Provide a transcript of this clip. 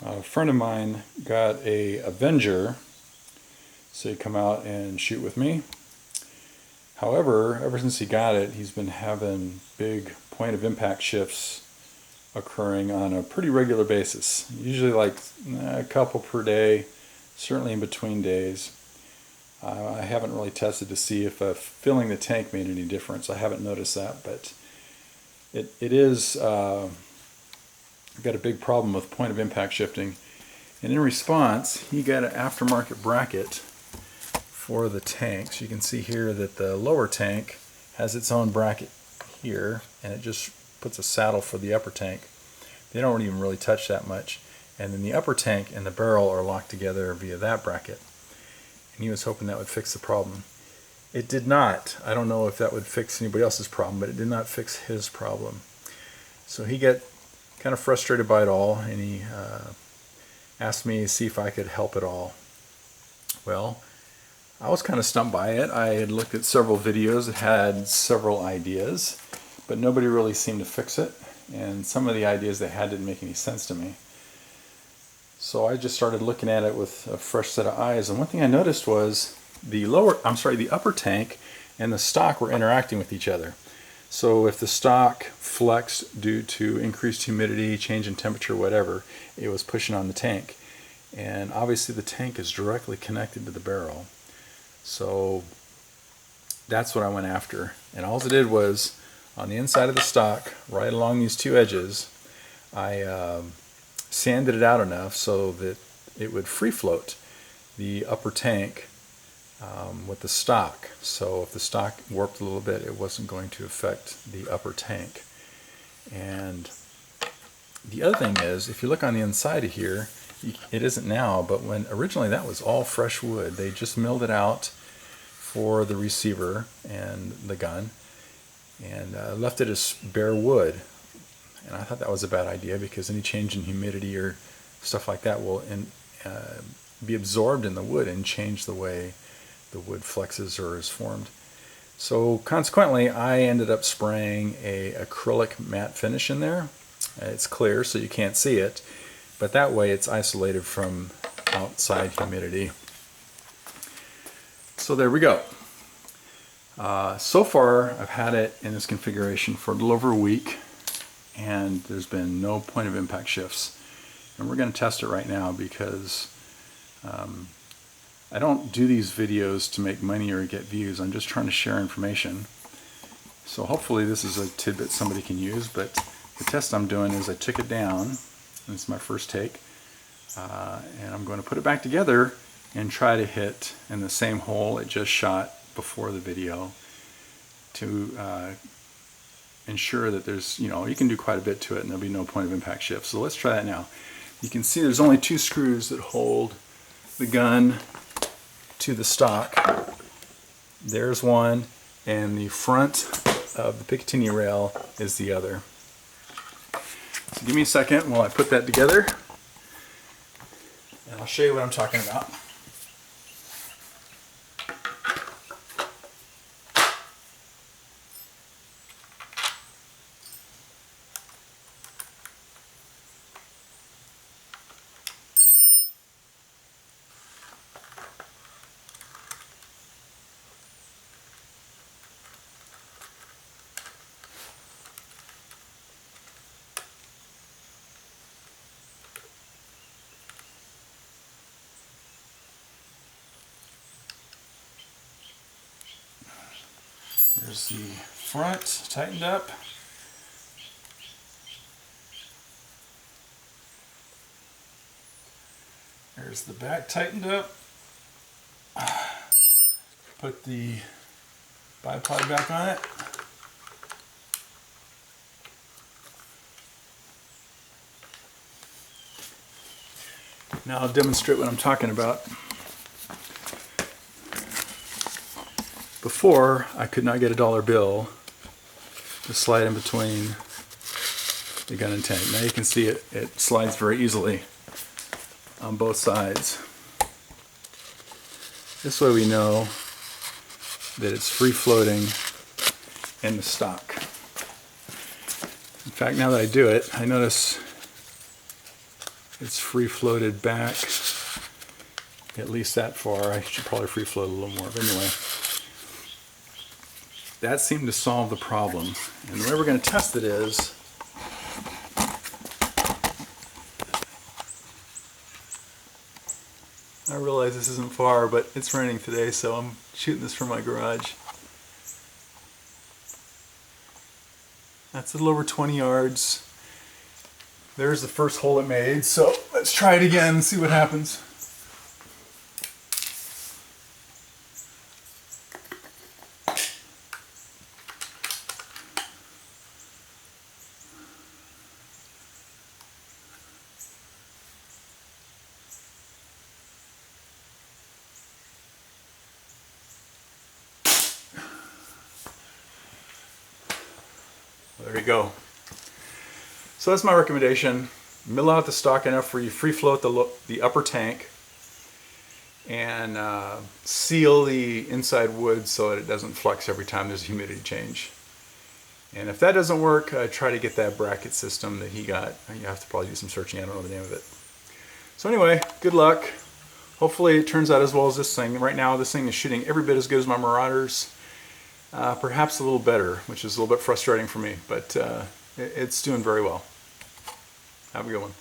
A friend of mine got a Avenger, so he'd come out and shoot with me. However, ever since he got it, he's been having big point of impact shifts occurring on a pretty regular basis. Usually like a couple per day, certainly in between days. I haven't really tested to see if filling the tank made any difference. I haven't noticed that, but it is got a big problem with point of impact shifting. And in response, he got an aftermarket bracket for the tank. So you can see here that the lower tank has its own bracket here, and it just puts a saddle for the upper tank. They don't even really touch that much. And then the upper tank and the barrel are locked together via that bracket. And he was hoping that would fix the problem. It did not. I don't know if that would fix anybody else's problem, but it did not fix his problem. So he got kind of frustrated by it all, and he asked me to see if I could help at all. Well, I was kind of stumped by it. I had looked at several videos that had several ideas, but nobody really seemed to fix it, and some of the ideas they had didn't make any sense to me. So I just started looking at it with a fresh set of eyes, and one thing I noticed was the upper tank and the stock were interacting with each other. So if the stock flexed due to increased humidity, change in temperature, whatever, it was pushing on the tank. And obviously the tank is directly connected to the barrel. So that's what I went after. And all it did was, on the inside of the stock, right along these two edges, I sanded it out enough so that it would free float the upper tank with the stock. So if the stock warped a little bit, it wasn't going to affect the upper tank. And the other thing is, if you look on the inside of here, it isn't now, but when originally that was all fresh wood. They just milled it out for the receiver and the gun, and left it as bare wood. And I thought that was a bad idea, because any change in humidity or stuff like that will be absorbed in the wood and change the way the wood flexes or is formed. So consequently, I ended up spraying a acrylic matte finish in there. It's clear, so you can't see it, but that way it's isolated from outside humidity. So there we go. So far, I've had it in this configuration for a little over a week, and there's been no point of impact shifts. And we're going to test it right now, because I don't do these videos to make money or get views. I'm just trying to share information. So hopefully this is a tidbit somebody can use. But the test I'm doing is I took it down, and it's my first take, and I'm going to put it back together and try to hit in the same hole it just shot before the video, to ensure that there's, you can do quite a bit to it and there'll be no point of impact shift. So let's try that now. You can see there's only two screws that hold the gun to the stock. There's one, and the front of the Picatinny rail is the other. So give me a second while I put that together, and I'll show you what I'm talking about. There's the front tightened up. There's the back tightened up. Put the bipod back on it. Now I'll demonstrate what I'm talking about. Before, I could not get a dollar bill to slide in between the gun and tank. Now you can see it slides very easily on both sides. This way we know that it's free floating in the stock. In fact, now that I do it, I notice it's free floated back at least that far. I should probably free float a little more, but anyway. That seemed to solve the problem. And the way we're going to test it is, I realize this isn't far, but it's raining today, so I'm shooting this from my garage. That's a little over 20 yards. There's the first hole it made, so let's try it again and see what happens. There you go. So that's my recommendation. Mill out the stock enough where you free float the upper tank and seal the inside wood so that it doesn't flex every time there's a humidity change. And if that doesn't work, try to get that bracket system that he got. You have to probably do some searching. I don't know the name of it. So anyway, good luck. Hopefully it turns out as well as this thing. Right now this thing is shooting every bit as good as my Marauders. Perhaps a little better, which is a little bit frustrating for me, but it's doing very well. Have a good one.